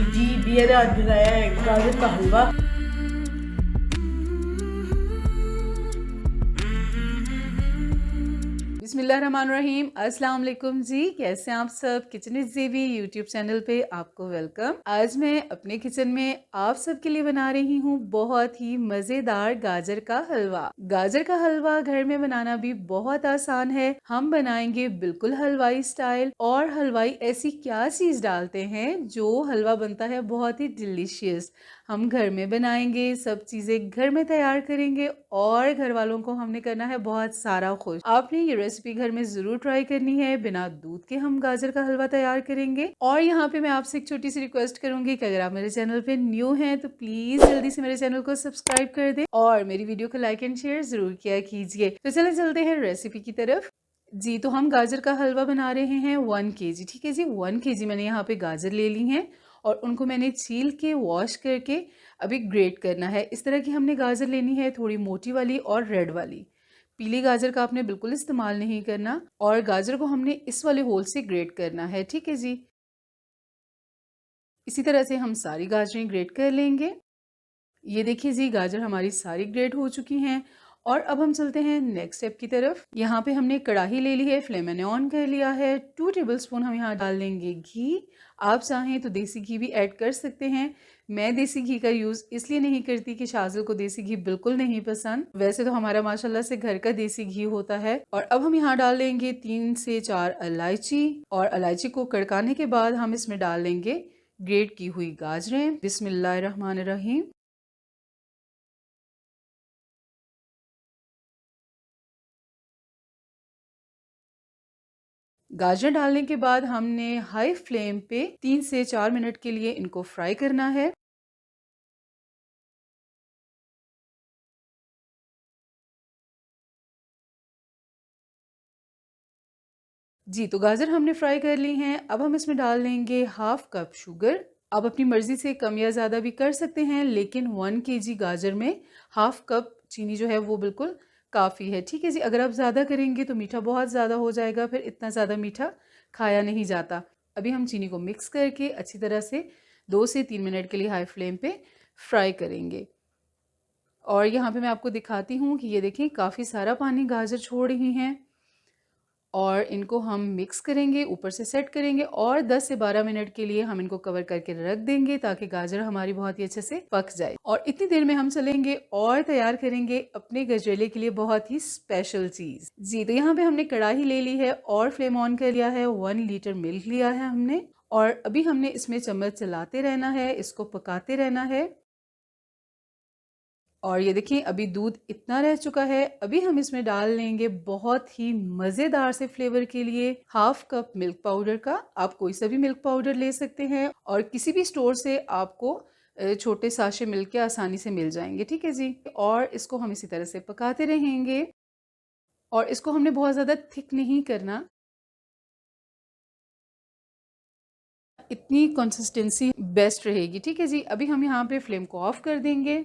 जी दिया ने आज बनाया है गाजर का हलवा। बिस्मिल्लाहिर्रहमानिर्रहीम। अस्सलाम वालेकुम जी, कैसे हैं आप सब। किचन इज़ ज़ेबी यूट्यूब चैनल पे आपको वेलकम। आज मैं अपने किचन में आप सब के लिए बना रही हूँ बहुत ही मज़ेदार गाजर का हलवा। गाजर का हलवा घर में बनाना भी बहुत आसान है। हम बनाएंगे बिल्कुल हलवाई स्टाइल। और हलवाई ऐसी क्या चीज़ डालते हैं जो हलवा बनता है बहुत ही डिलीशियस। हम घर में बनाएंगे, सब चीज़ें घर में तैयार करेंगे और घर वालों को हमने करना है बहुत सारा खुश। आपने ये रेसिपी घर में ज़रूर ट्राई करनी है। बिना दूध के हम गाजर का हलवा तैयार करेंगे। और यहाँ पे मैं आपसे एक छोटी सी रिक्वेस्ट करूंगी कि अगर आप मेरे चैनल पे न्यू हैं तो प्लीज़ जल्दी से मेरे चैनल को सब्सक्राइब कर दें और मेरी वीडियो को लाइक एंड शेयर ज़रूर किया कीजिए। तो चले चलते हैं रेसिपी की तरफ। जी, तो हम गाजर का हलवा बना रहे हैं 1 kg। ठीक है जी, 1 kg मैंने यहाँ पे गाजर ले ली हैं और उनको मैंने छील के वॉश करके अभी ग्रेट करना है। इस तरह की हमने गाजर लेनी है, थोड़ी मोटी वाली और रेड वाली। पीली गाजर का आपने बिल्कुल इस्तेमाल नहीं करना और गाजर को हमने इस वाले होल से ग्रेट करना है। ठीक है जी, इसी तरह से हम सारी गाजरें ग्रेट कर लेंगे। ये देखिए जी, गाजर हमारी सारी ग्रेट हो चुकी हैं। और अब हम चलते हैं नेक्स्ट स्टेप की तरफ। यहाँ पे हमने कढ़ाई ले ली है, फ्लेम मैंने ऑन कर लिया है। 2 टेबलस्पून हम यहाँ डाल लेंगे घी। आप चाहें तो देसी घी भी ऐड कर सकते हैं। मैं देसी घी का यूज़ इसलिए नहीं करती कि शाज़िल को देसी घी बिल्कुल नहीं पसंद। वैसे तो हमारा माशाल्लाह से घर का देसी घी होता है। और अब हम यहाँ डाल लेंगे 3 से 4 इलायची। और इलायची को कड़काने के बाद हम इसमें डाल लेंगे ग्रेट की हुई गाजरें। बिस्मिल्लाहिर्रहमानिर्रहीम। गाजर डालने के बाद हमने हाई फ्लेम पे 3 से 4 मिनट के लिए इनको फ्राई करना है। जी, तो गाजर हमने फ्राई कर ली हैं। अब हम इसमें डाल देंगे 1/2 कप शुगर। आप अपनी मर्जी से कम या ज़्यादा भी कर सकते हैं, लेकिन 1 kg गाजर में 1/2 कप चीनी जो है वो बिल्कुल काफ़ी है। ठीक है जी, अगर आप ज़्यादा करेंगे तो मीठा बहुत ज़्यादा हो जाएगा, फिर इतना ज़्यादा मीठा खाया नहीं जाता। अभी हम चीनी को मिक्स करके अच्छी तरह से 2 से 3 मिनट के लिए हाई फ्लेम पे फ्राई करेंगे। और यहाँ पे मैं आपको दिखाती हूँ कि ये देखें काफ़ी सारा पानी गाजर छोड़ रही हैं। और इनको हम मिक्स करेंगे, ऊपर से सेट करेंगे और 10 से 12 मिनट के लिए हम इनको कवर करके रख देंगे ताकि गाजर हमारी बहुत ही अच्छे से पक जाए। और इतनी देर में हम चलेंगे और तैयार करेंगे अपने गजरेले के लिए बहुत ही स्पेशल चीज़। जी, तो यहाँ पे हमने कढ़ाई ले ली है और फ्लेम ऑन कर लिया है। 1 लीटर मिल्क लिया है हमने और अभी हमने इसमें चम्मच चलाते रहना है, इसको पकाते रहना है। और ये देखिए अभी दूध इतना रह चुका है। अभी हम इसमें डाल लेंगे बहुत ही मज़ेदार से फ्लेवर के लिए 1/2 कप मिल्क पाउडर का। आप कोई सा भी मिल्क पाउडर ले सकते हैं और किसी भी स्टोर से आपको छोटे साशे मिल्क के आसानी से मिल जाएंगे। ठीक है जी, और इसको हम इसी तरह से पकाते रहेंगे और इसको हमने बहुत ज़्यादा थिक नहीं करना। इतनी कंसिस्टेंसी बेस्ट रहेगी। ठीक है जी, अभी हम यहाँ पे फ्लेम को ऑफ कर देंगे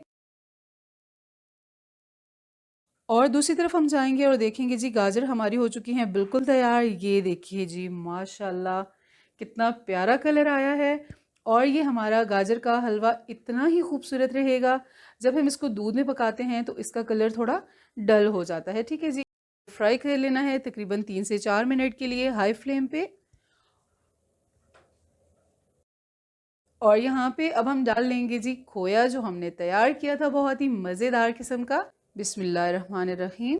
और दूसरी तरफ हम जाएंगे और देखेंगे जी गाजर हमारी हो चुकी हैं बिल्कुल तैयार। ये देखिए जी, माशाल्लाह कितना प्यारा कलर आया है। और ये हमारा गाजर का हलवा इतना ही खूबसूरत रहेगा। जब हम इसको दूध में पकाते हैं तो इसका कलर थोड़ा डल हो जाता है। ठीक है जी, फ्राई कर लेना है तकरीबन 3 से 4 मिनट के लिए हाई फ्लेम पे। और यहाँ पे अब हम डाल लेंगे जी खोया जो हमने तैयार किया था, बहुत ही मज़ेदार किस्म का। बिस्मिल्लाहिर्रहमानिर्रहीम।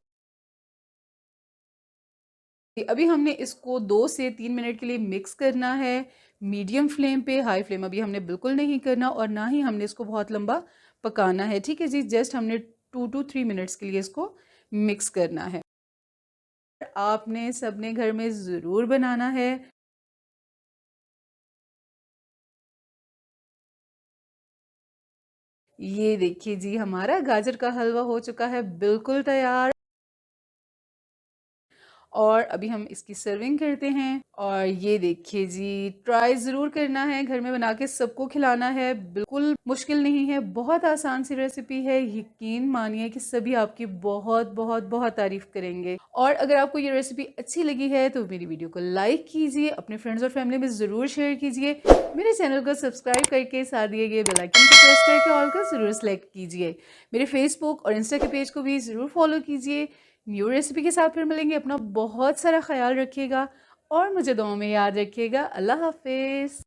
अभी हमने इसको 2 से 3 मिनट के लिए मिक्स करना है मीडियम फ्लेम पे। हाई फ्लेम अभी हमने बिल्कुल नहीं करना और ना ही हमने इसको बहुत लंबा पकाना है। ठीक है जी, जस्ट हमने 2 to 3 मिनट्स के लिए इसको मिक्स करना है। आपने सबने घर में ज़रूर बनाना है। ये देखिए जी, हमारा गाजर का हलवा हो चुका है बिल्कुल तैयार। और अभी हम इसकी सर्विंग करते हैं। और ये देखिए जी, ट्राई ज़रूर करना है, घर में बना के सबको खिलाना है, बिल्कुल मुश्किल नहीं है, बहुत आसान सी रेसिपी है। यकीन मानिए कि सभी आपकी बहुत बहुत बहुत तारीफ करेंगे। और अगर आपको ये रेसिपी अच्छी लगी है तो मेरी वीडियो को लाइक कीजिए, अपने फ्रेंड्स और फैमिली में ज़रूर शेयर कीजिए, मेरे चैनल को सब्सक्राइब करके साथ दिए गए बेल आइकन को प्रेस करके ऑल का ज़रूर सेलेक्ट कीजिए। मेरे फेसबुक और इंस्टा के पेज को भी ज़रूर फॉलो कीजिए। न्यू रेसिपी के साथ फिर मिलेंगे। अपना बहुत सारा ख्याल रखिएगा और मुझे दुआ में याद रखिएगा। अल्लाह हाफिज़।